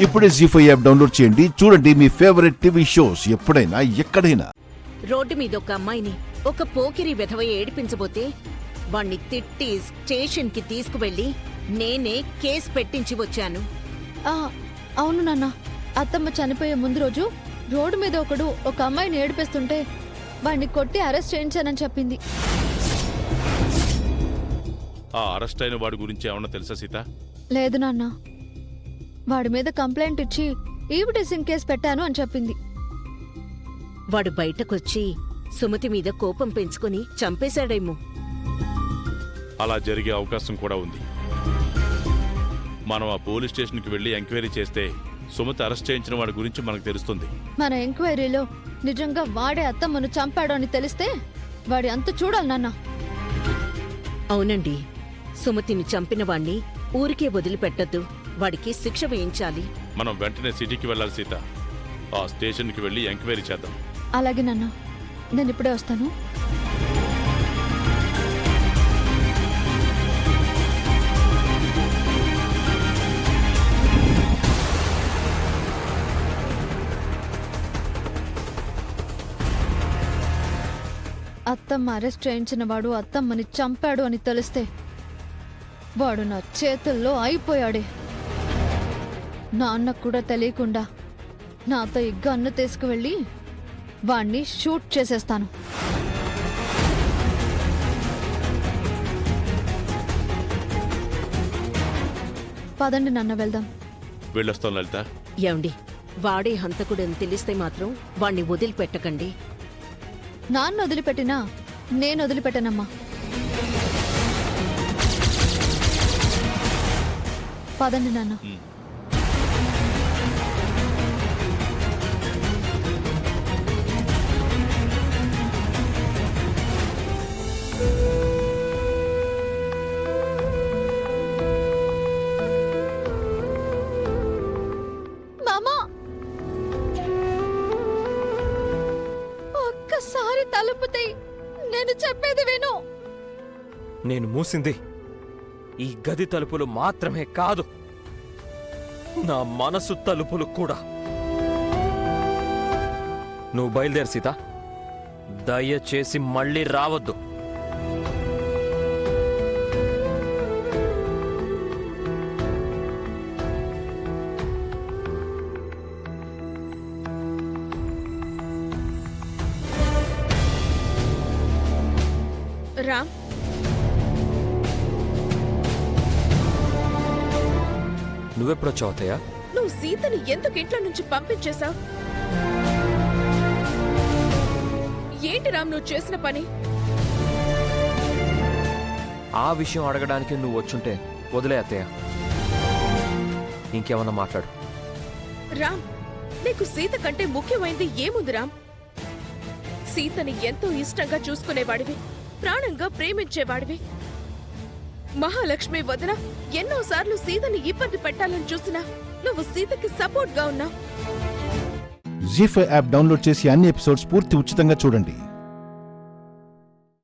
ఇప్పుడే జీ5 app download చేయండి. చూడండి మీ ఫేవరెట్ టీవీ షోస్ ఎప్పుడైనా ఎక్కడైనా. రోడ్డు మీద ఒక అమ్మాయిని ఒక పోకిరి వెధవ ఏడిపించబోతే వాణ్ణి తిట్టి స్టేషన్ కి తీసుకువెళ్లి నేనే కేసు పెట్టించి వచ్చాను. అవును నాన్న, అత్తమ్మ చనిపోయే ముందు రోజు రోడ్డు మీద ఒకడు ఒక అమ్మాయిని ఏడిపిస్తుంటే వాణ్ణి కొట్టి అరెస్ట్ చేయించానని చెప్పింది. ఆ అరెస్ట్ అయిన వాడి గురించి ఏమన్నా తెలుసా సీత? లేదు నాన్న, వాడి మీద కంప్లైంట్ ఇచ్చి ఈవిడేసింగ్ కేసు పెట్టాను అని చెప్పింది. వాడు బయటకొచ్చి సుమతి మీద కోపం పెంచుకుని చంపేశాడేమో. అలా జరిగే అవకాశం కూడా ఉంది. మనం ఆ పోలీస్ స్టేషన్కి వెళ్ళి ఎంక్వైరీ చేస్తే సుమతి అరెస్ట్ చేయించిన వాడి గురించి మనకు తెలుస్తుంది. మన ఎంక్వైరీలో నిజంగా వాడే అత్తమ్మను చంపాడు అని తెలిస్తే వాడి అంత చూడాలి నాన్న. అవునండి, సుమతిని చంపిన వాణ్ణి ఊరికే వదిలిపెట్టద్దు, వాడికి శిక్ష వేయించాలి. మనం వెంటనే సిటీకి వెళ్ళాలి సీత. ఆ స్టేషన్కి వెళ్ళి ఎంక్వైరీ చేద్దాం. అలాగే నాన్న, నేను ఇప్పుడే వస్తాను. అత్తమ్మ అరెస్ట్ చేయించిన వాడు అత్తమ్మని చంపాడు అని తెలిస్తే వాడు నా చేతుల్లో అయిపోయాడే. నాన్నకు కూడా తెలియకుండా నాతో ఈ గన్ను తీసుకువెళ్ళి వాణ్ణి షూట్ చేసేస్తాను. పదండి నాన్న, వెళ్దాం. వెళ్ళొస్తాం లలిత. ఏమండి, వాడే హంతకుడని తెలిస్తే మాత్రం వాణ్ణి వదిలిపెట్టకండి. నాన్న వదిలిపెట్టినా నేను వదిలిపెట్టనమ్మా. పదండి నాన్న. మామా, ఒక్కసారి తలుపుతే నేను చెప్పేది విను. నేను మూసింది ఈ గది తలుపులు మాత్రమే కాదు, నా మనసు తలుపులు కూడా. నువ్వు బయలుదేరు సీత, దయచేసి మళ్ళీ రావద్దు. రామ్, నువ్వెప్పుడొచ్చావు అత్తయ్య? నువ్వు సీతని ఎందుకు ఇంట్లో నుంచి పంపించేశావు? ఏంటి రామ్ నువ్వు చేసిన పని? ఆ విషయం అడగడానికి నువ్వు వచ్చుంటే వదిలే అత్తయ్య. ఇంకేమన్నా మాట్లాడు. రామ్, నీకు సీత కంటే ముఖ్యమైంది ఏముంది రామ్? సీతని ఎంతో ఇష్టంగా చూసుకునేవాడివి, ప్రాణంగా ప్రేమించేవాడివి. మహాలక్ష్మి వదిన ఎన్నోసార్లు సీతని ఇబ్బంది పెట్టాలని చూసినా నువ్వు సీతకి సపోర్ట్ గా ఉన్నావు. జీ5 యాప్ డౌన్లోడ్ చేసి అన్ని ఎపిసోడ్స్ పూర్తి ఉచితంగా చూడండి.